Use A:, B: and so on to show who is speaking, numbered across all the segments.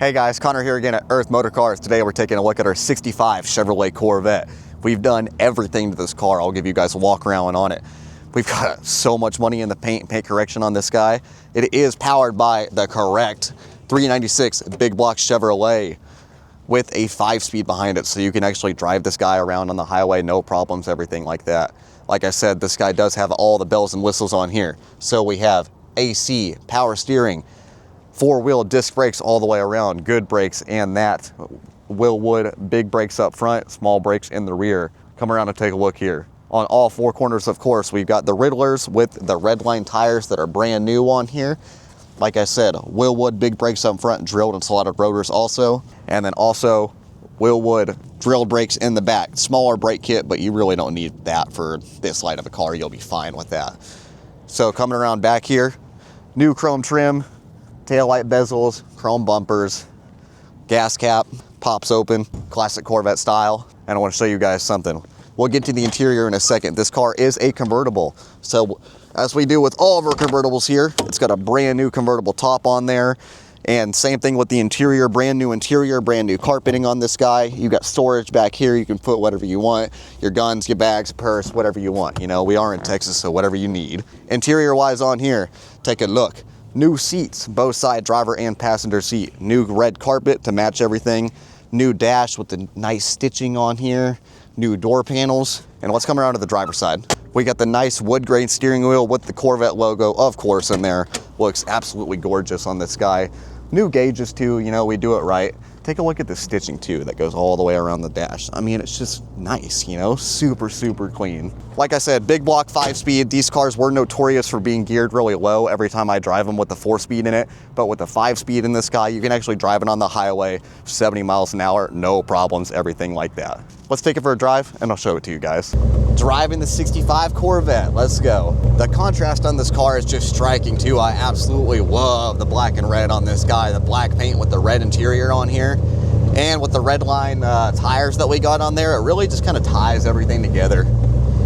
A: Hey guys, Connor here again at Earth MotorCars. Today we're taking a look at our 65 Chevrolet Corvette. We've done everything to this car. I'll give you guys a walk around on it. We've got so much money in the paint correction on this guy. It is powered by the correct 396 big block Chevrolet with a 5-speed behind it, so you can actually drive this guy around on the highway, no problems, everything like that. Like I said, this guy does have all the bells and whistles on here. So we have AC, power steering, 4-wheel disc brakes all the way around, good brakes, and that Willwood big brakes up front, small brakes in the rear. Come around and take a look here. On all four corners, of course, we've got the Riddlers with the red line tires that are brand new on here. Like I said, Willwood big brakes up front, drilled and slotted rotors also. And then also Willwood drilled brakes in the back. Smaller brake kit, but you really don't need that for this light of a car. You'll be fine with that. So coming around back here, new chrome trim, taillight bezels, chrome bumpers, gas cap pops open, classic Corvette style. And I want to show you guys something. We'll get to the interior in a second. This car is a convertible. So as we do with all of our convertibles here, it's got a brand new convertible top on there. And same thing with the interior, brand new carpeting on this guy. You got storage back here. You can put whatever you want, your guns, your bags, purse, whatever you want. You know, we are in Texas, so whatever you need. Interior wise on here, take a look. New seats, both side driver and passenger seat. New red carpet to match everything. New dash with the nice stitching on here. New door panels. And let's come around to the driver's side. We got the nice wood grain steering wheel with the Corvette logo, of course, in there. Looks absolutely gorgeous on this guy. New gauges too, you know, we do it right. Take a look at the stitching too that goes all the way around the dash. I mean, it's just nice, you know, super clean. Like I said, big block 5-speed. These cars were notorious for being geared really low every time I drive them with the 4-speed in it. But with the 5-speed in this guy, you can actually drive it on the highway, 70 miles an hour, no problems, everything like that. Let's take it for a drive and I'll show it to you guys. Driving the 65 Corvette, let's go. The contrast on this car is just striking too. I absolutely love the black and red on this guy, the black paint with the red interior on here. And with the red line tires that we got on there, it really just kind of ties everything together.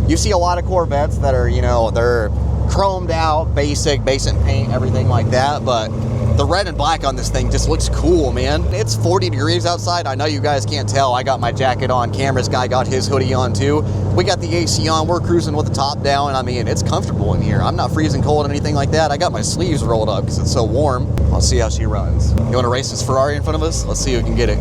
A: You see a lot of Corvettes that are, you know, they're chromed out, basic paint, everything like that, but the red and black on this thing just looks cool, man. It's 40 degrees outside. I know you guys can't tell. I got my jacket on. Camera's guy got his hoodie on too. We got the AC on. We're cruising with the top down. I mean, it's comfortable in here. I'm not freezing cold or anything like that. I got my sleeves rolled up because it's so warm. I'll see how she runs. You want to race this Ferrari in front of us? Let's see who can get it.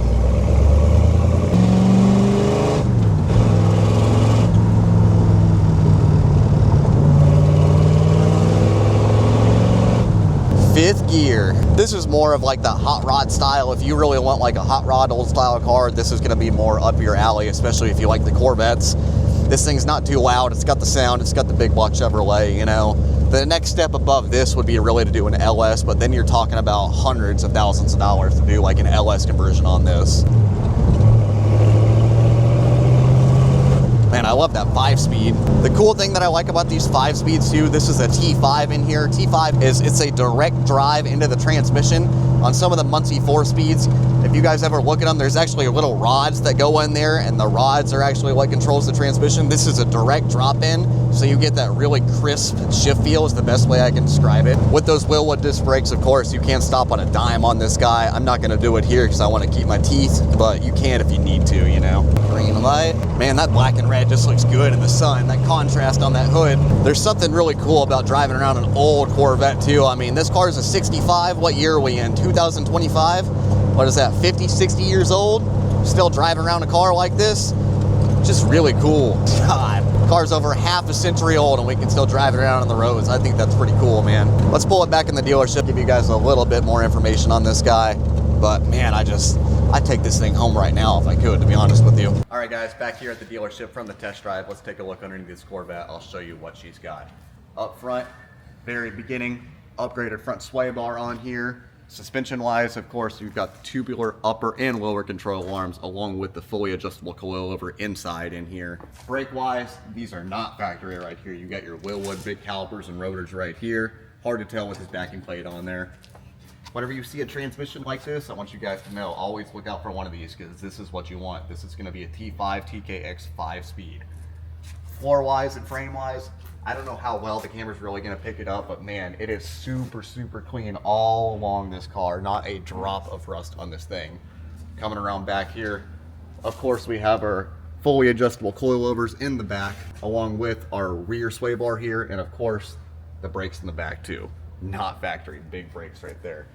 A: Fifth gear. This is more of like the hot rod style. If you really want like a hot rod old style car, this is going to be more up your alley, especially if you like the Corvettes. This thing's not too loud. It's got the sound. It's got the big block Chevrolet, you know. The next step above this would be really to do an LS, but then you're talking about hundreds of thousands of dollars to do like an LS conversion on this. Man, I love that 5-speed. The cool thing that I like about these 5-speeds too, this is a T5 in here. T5 it's a direct drive into the transmission. On some of the Muncie 4-speeds, if you guys ever look at them, there's actually little rods that go in there, and the rods are actually what controls the transmission. This is a direct drop in, so you get that really crisp shift feel is the best way I can describe it. With those Willwood disc brakes, of course, you can't stop on a dime on this guy. I'm not gonna do it here because I want to keep my teeth, but you can if you need to, you know. Green light. Man, that black and red just looks good in the sun. That contrast on that hood. There's something really cool about driving around an old Corvette too. I mean, this car is a 65. What year are we in? 2025? What is that, 50, 60 years old? Still driving around a car like this? Just really cool. God, car's over half a century old and we can still drive it around on the roads. I think that's pretty cool, man. Let's pull it back in the dealership, give you guys a little bit more information on this guy. But man, I'd take this thing home right now if I could, to be honest with you. All right, guys, back here at the dealership from the test drive. Let's take a look underneath this Corvette. I'll show you what she's got. Up front, very beginning, upgraded front sway bar on here. Suspension wise, of course, you've got the tubular upper and lower control arms along with the fully adjustable coilover inside in here. Brake wise, these are not factory right here. You got your Willwood big calipers and rotors right here. Hard to tell with this backing plate on there. Whenever you see a transmission like this, I want you guys to know, always look out for one of these because this is what you want. This is going to be a T5 TKX 5-speed. Floor wise and frame wise, I don't know how well the camera's really gonna pick it up, but man, it is super, super clean all along this car. Not a drop of rust on this thing. Coming around back here, of course, we have our fully adjustable coilovers in the back, along with our rear sway bar here, and of course, the brakes in the back too. Not factory, big brakes right there.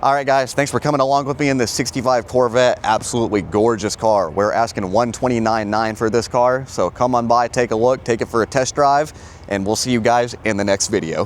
A: All right, guys, thanks for coming along with me in this 65 Corvette. Absolutely gorgeous car. We're asking $129,900 for this car, so come on by, take a look, take it for a test drive, and we'll see you guys in the next video.